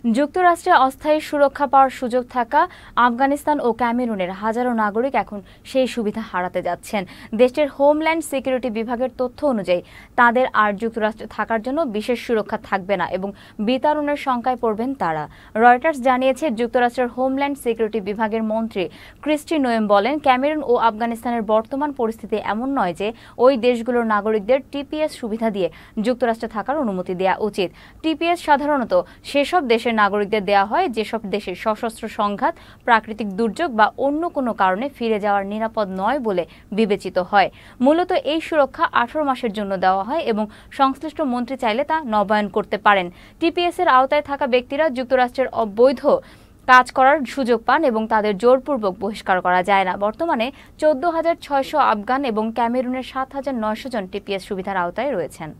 যুক্তরাষ্ট্রে অস্থায়ী সুরক্ষা পাওয়ার সুযোগ থাকা আফগানিস্তান ও ক্যামেরুনের হাজারো নাগরিক এখন সেই সুবিধা হারাতে যাচ্ছেন। দেশটির হোমল্যান্ড সিকিউরিটি বিভাগের তথ্য অনুযায়ী তাদের আর যুক্তরাষ্ট্রে থাকার জন্য বিশেষ সুরক্ষা থাকবে না এবং বিতাড়নের শঙ্কায় পড়বেন তারা। রয়টার্স জানিয়েছে, যুক্তরাষ্ট্রের হোমল্যান্ড সিকিউরিটি বিভাগের মন্ত্রী ক্রিস্টি নোয়েম বলেন, ক্যামেরুন ও আফগানিস্তানের বর্তমান পরিস্থিতি এমন নয় যে ওই দেশগুলোর নাগরিকদের টিপিএস সুবিধা দিয়ে যুক্তরাষ্ট্রে থাকার অনুমতি দেওয়া উচিত। টিপিএস সাধারণত সেসব দেশের নাগরিকদের দেয়া হয় যেসব দেশে সশস্ত্র সংঘাত, প্রাকৃতিক দুর্যোগ বা অন্য কোনো কারণে ফিরে যাওয়ার নিরাপদ নয় বলে বিবেচিত হয়। মূলত এই সুরক্ষা 18 মাসের জন্য দেওয়া হয় এবং সংশ্লিষ্ট মন্ত্রী চাইলে তা নবায়ন করতে পারেন। টিপিএস এর আওতায় থাকা ব্যক্তিরা যুক্তরাষ্ট্রের অবৈধ কাজ করার সুযোগ পান এবং তাদের জোরপূর্বক বহিষ্কার করা যায় না। বর্তমানে 14,600 আফগান এবং ক্যামেরুনের 7,900 জন টিপিএস সুবিধার আওতায় রয়েছেন।